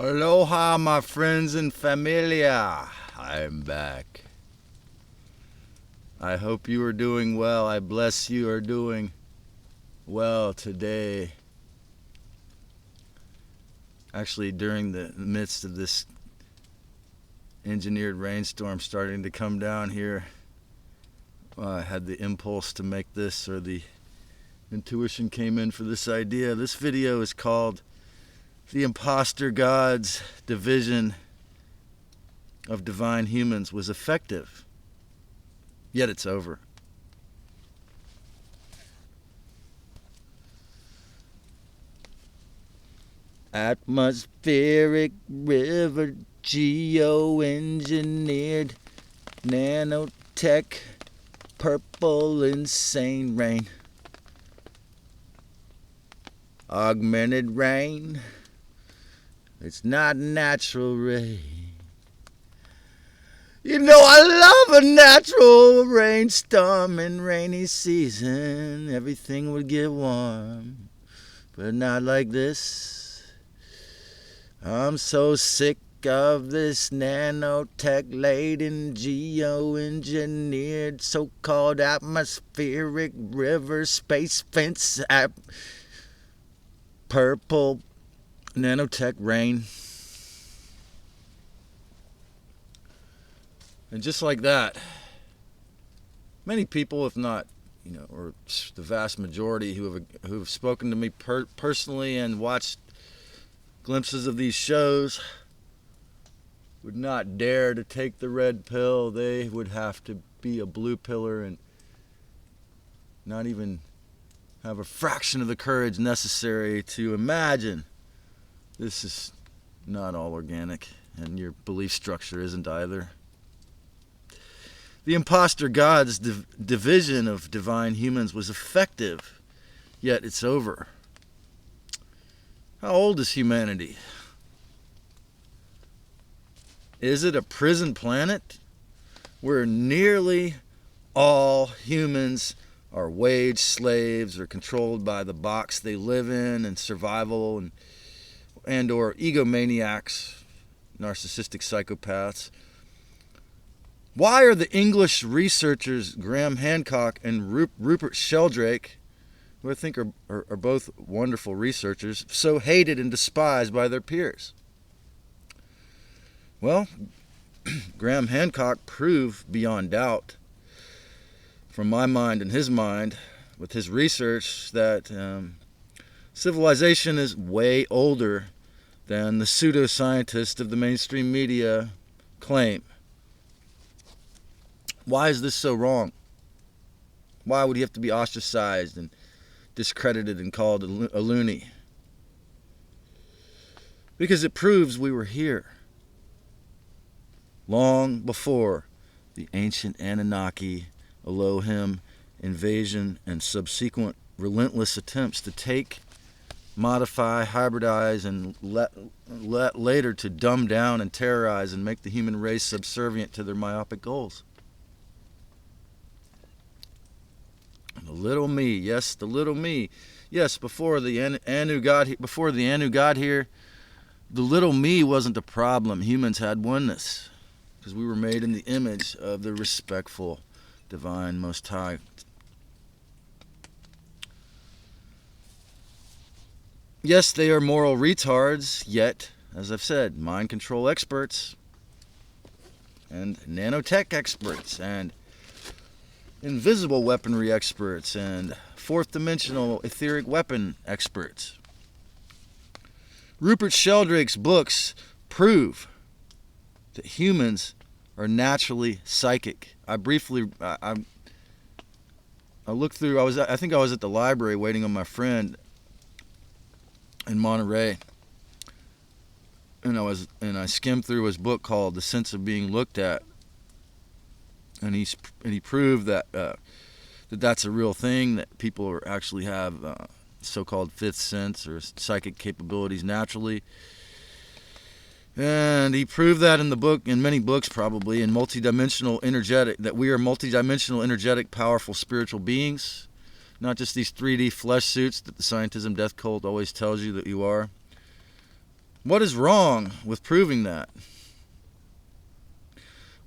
Aloha, my friends and familia. I'm back. I hope you are doing well. I bless you are doing well today. Actually, during the midst of this engineered rainstorm starting to come down here, I had the impulse to make this, or the intuition came in for this idea. This video is called The Imposter God's Division of Divine Humans Was Effective, yet it's over. Atmospheric river, geoengineered, nanotech, purple insane rain, augmented rain. It's not natural rain. You know I love a natural rainstorm and rainy season. Everything would get warm, but not like this. I'm so sick of this nanotech-laden, geoengineered, so-called atmospheric river space fence purple nanotech rain. And just like that, many people, if not, or the vast majority who have spoken to me personally and watched glimpses of these shows, would not dare to take the red pill. They would have to be a blue pillar and not even have a fraction of the courage necessary to imagine this is not all organic, and your belief structure isn't either. The imposter God's division of divine humans was effective, yet it's over. How old is humanity? Is it a prison planet where nearly all humans are wage slaves or controlled by the box they live in, and survival and or egomaniacs, narcissistic psychopaths? Why are the English researchers Graham Hancock and Rupert Sheldrake, who I think are both wonderful researchers, so hated and despised by their peers? Well, Graham Hancock proved beyond doubt, from my mind and his mind, with his research, that civilization is way older than the pseudoscientists of the mainstream media claim. Why is this so wrong? Why would he have to be ostracized and discredited and called a loony? Because it proves we were here long before the ancient Anunnaki, Elohim invasion and subsequent relentless attempts to take, modify, hybridize, and later to dumb down and terrorize and make the human race subservient to their myopic goals. The little me, yes, the little me. Yes, before the Anu got here, the little me wasn't a problem. Humans had oneness, because we were made in the image of the respectful, divine, Most High. Yes, they are moral retards, yet, as I've said, mind control experts and nanotech experts and invisible weaponry experts and fourth dimensional etheric weapon experts. Rupert Sheldrake's books prove that humans are naturally psychic. I looked through. I think I was at the library waiting on my friend in Monterey, and I skimmed through his book called The Sense of Being Looked At, and he proved that that's a real thing, that people actually have so-called fifth sense or psychic capabilities naturally. And he proved that in the book, in many books probably, in multidimensional energetic, that we are multidimensional energetic powerful spiritual beings, not just these 3D flesh suits that the scientism death cult always tells you that you are. What is wrong with proving that?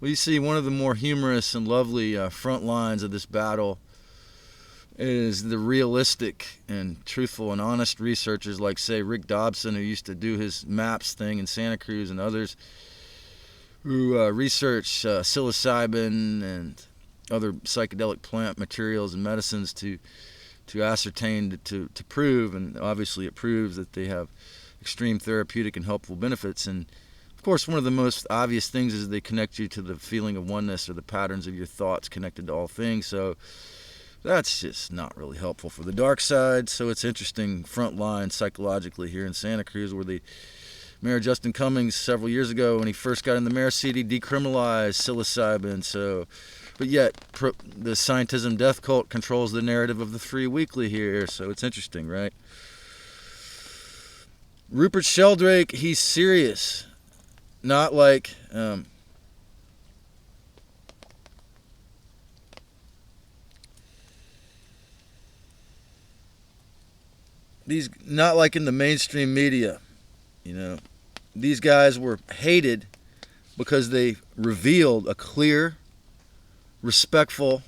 Well, you see, one of the more humorous and lovely front lines of this battle is the realistic and truthful and honest researchers like, say, Rick Dobson, who used to do his MAPS thing in Santa Cruz, and others who research psilocybin and other psychedelic plant materials and medicines to ascertain, to prove, and obviously it proves that they have extreme therapeutic and helpful benefits. And of course, one of the most obvious things is they connect you to the feeling of oneness or the patterns of your thoughts connected to all things. So that's just not really helpful for the dark side. So it's interesting, front line psychologically here in Santa Cruz, where the Mayor Justin Cummings several years ago, when he first got in the mayor seat, he decriminalized psilocybin. So, but yet the scientism death cult controls the narrative of the Free Weekly here. So it's interesting, right? Rupert Sheldrake, he's serious. Not like not like in the mainstream media. You know, these guys were hated because they revealed a clear, respectful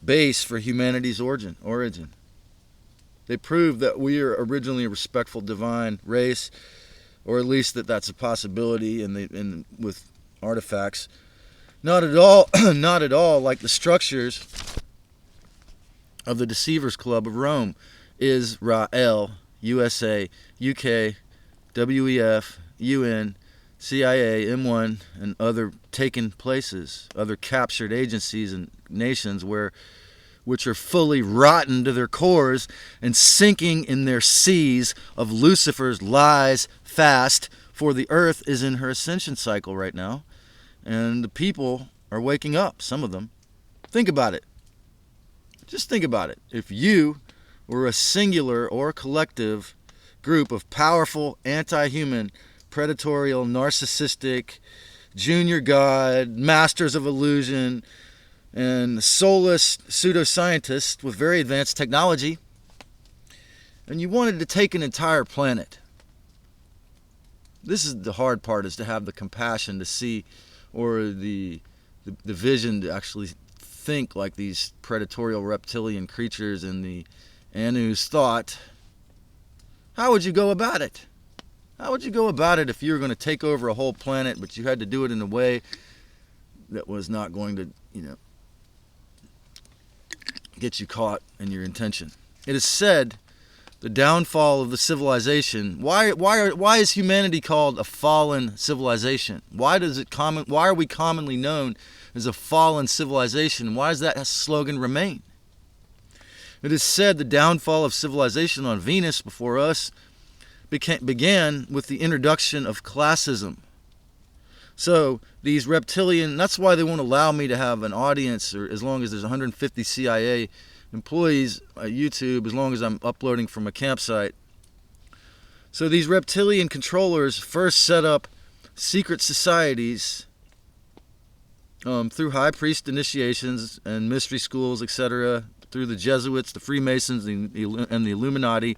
base for humanity's origin. They proved that we are originally a respectful divine race, or at least that's a possibility, and with artifacts. Not at all like the structures of the Deceivers Club of Rome, Israel, USA, UK, WEF, UN, CIA, M1, and other taken places, other captured agencies and nations which are fully rotten to their cores and sinking in their seas of Lucifer's lies fast, for the earth is in her ascension cycle right now, and the people are waking up, some of them. Think about it. Just think about it. If you were a singular or collective group of powerful, anti-human, predatory, narcissistic, junior god, masters of illusion, and soulless pseudoscientists with very advanced technology, and you wanted to take an entire planet. This is the hard part, is to have the compassion to see, or the vision to actually think like these predatorial reptilian creatures in the Anu's thought. How would you go about it? How would you go about it if you were going to take over a whole planet, but you had to do it in a way that was not going to, get you caught in your intention? It is said the downfall of the civilization. Why is humanity called a fallen civilization? Why are we commonly known as a fallen civilization? Why does that slogan remain? It is said the downfall of civilization on Venus before us began with the introduction of classism. So these reptilian, that's why they won't allow me to have an audience, or as long as there's 150 CIA employees at YouTube, as long as I'm uploading from a campsite. So these reptilian controllers first set up secret societies through high priest initiations and mystery schools, etc., through the Jesuits, the Freemasons, and the Illuminati,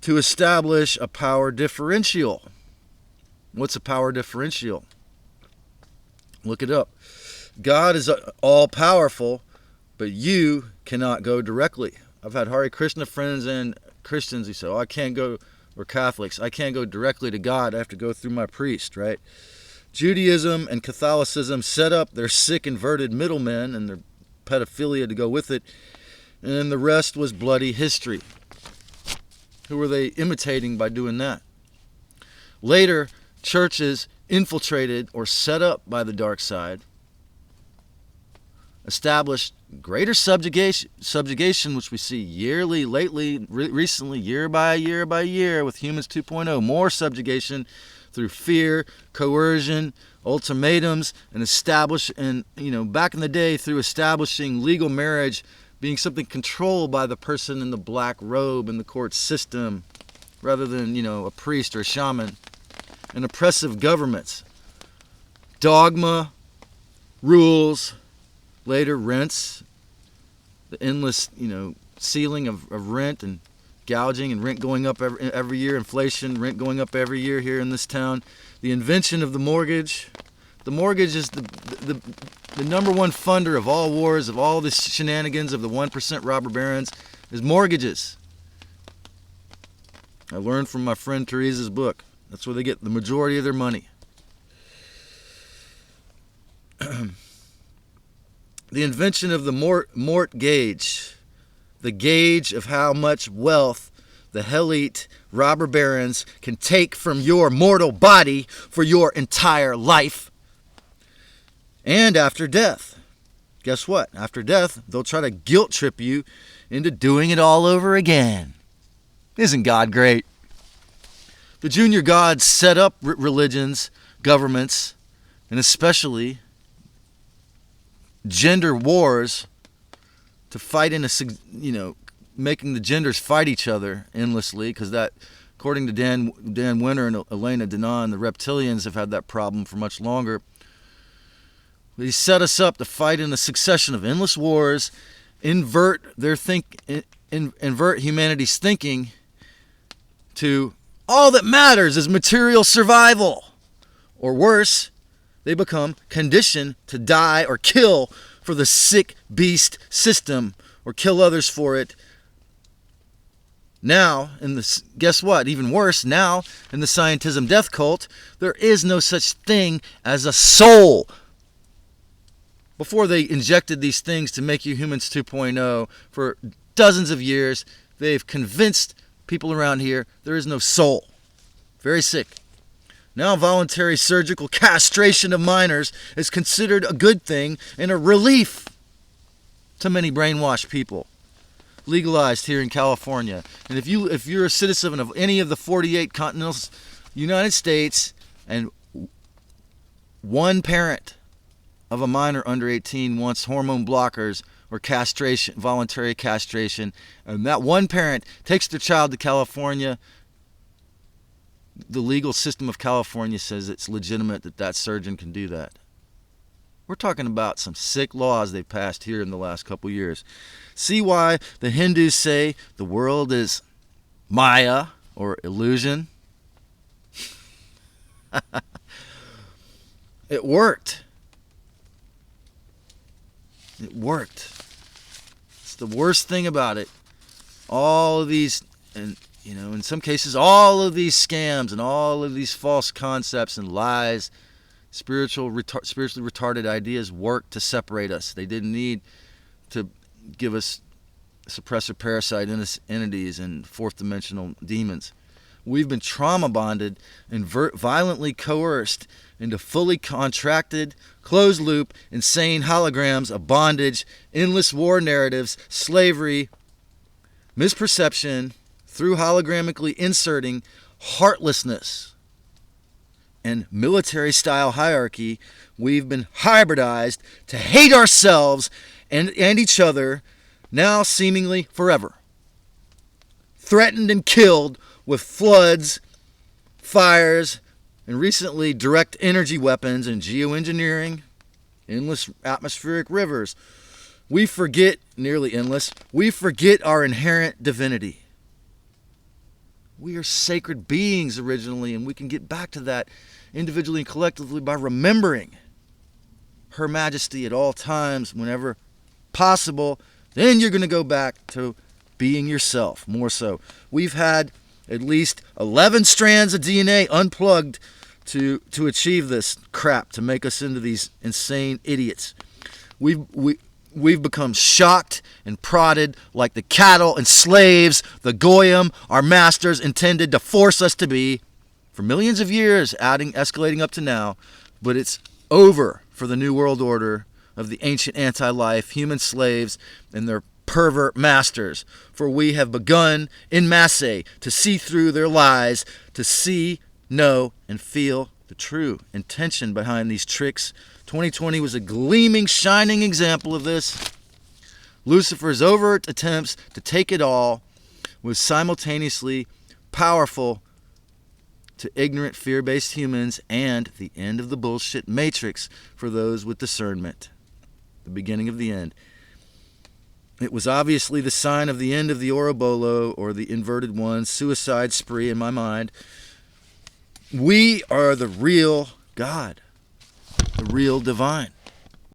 to establish a power differential. What's a power differential? Look it up. God is all-powerful, but you cannot go directly. I've had Hare Krishna friends and Christians who say, I can't go, or Catholics, I can't go directly to God. I have to go through my priest, right? Judaism and Catholicism set up their sick, inverted middlemen and their pedophilia to go with it, and then the rest was bloody history. Who were they imitating by doing that? Later, churches infiltrated or set up by the dark side established greater subjugation, which we see yearly, lately, recently, year by year with Humans 2.0, more subjugation through fear, coercion, ultimatums, and back in the day, through establishing legal marriage being something controlled by the person in the black robe in the court system, rather than, a priest or a shaman. And oppressive governments, dogma, rules, later rents, the endless, ceiling of rent and gouging and rent going up every year, inflation, rent going up every year here in this town. The invention of the mortgage. The mortgage is the number one funder of all wars, of all the shenanigans of the 1% robber barons, is mortgages. I learned from my friend Teresa's book. That's where they get the majority of their money. The invention of the mort gauge, the gauge of how much wealth the Hellite robber barons can take from your mortal body for your entire life. And after death. Guess what? After death, they'll try to guilt trip you into doing it all over again. Isn't God great? The junior gods set up religions, governments, and especially gender wars to fight in making the genders fight each other endlessly, because that, according to Dan Winter and Elena Denon, the reptilians have had that problem for much longer. He set us up to fight in a succession of endless wars, invert humanity's thinking to all that matters is material survival. Or worse, they become conditioned to die or kill for the sick beast system, or kill others for it. Now, guess what? Even worse, now in the scientism death cult, there is no such thing as a soul. Before they injected these things to make you humans 2.0, for dozens of years, they've convinced people around here there is no soul. Very sick. Now voluntary surgical castration of minors is considered a good thing and a relief to many brainwashed people. Legalized here in California. And if you're a citizen of any of the 48 continental United States and one parent of a minor under 18 wants hormone blockers or castration, voluntary castration, and that one parent takes their child to California, the legal system of California says it's legitimate that surgeon can do that. We're talking about some sick laws they've passed here in the last couple years. See why the Hindus say the world is Maya or illusion? It worked. It worked. It's the worst thing about it. All of these, and in some cases, all of these scams and all of these false concepts and lies, spiritually retarded ideas work to separate us. They didn't need to give us suppressor parasite entities and fourth dimensional demons. We've been trauma bonded and violently coerced into fully contracted, closed loop, insane holograms of bondage, endless war narratives, slavery, misperception, through hologrammically inserting heartlessness and military-style hierarchy. We've been hybridized to hate ourselves and each other, now seemingly forever. Threatened and killed with floods, fires, and recently direct energy weapons and geoengineering, endless atmospheric rivers. We forget, nearly endless, we forget our inherent divinity. We are sacred beings originally, and we can get back to that individually and collectively by remembering Her Majesty at all times, whenever possible. Then you're going to go back to being yourself, more so. We've had at least 11 strands of DNA unplugged to achieve this crap, to make us into these insane idiots. We've become shocked and prodded like the cattle and slaves the Goyim, our masters, intended to force us to be for millions of years, escalating up to now. But it's over for the New World Order of the ancient anti-life, human slaves, and their pervert masters. For we have begun in masse to see through their lies, to see, know, and feel the true intention behind these tricks. 2020 was a gleaming, shining example of this. Lucifer's overt attempts to take it all was simultaneously powerful to ignorant, fear-based humans and the end of the bullshit matrix for those with discernment. The beginning of the end. It was obviously the sign of the end of the ouroboro, or the inverted one, suicide spree in my mind. We are the real God, the real divine.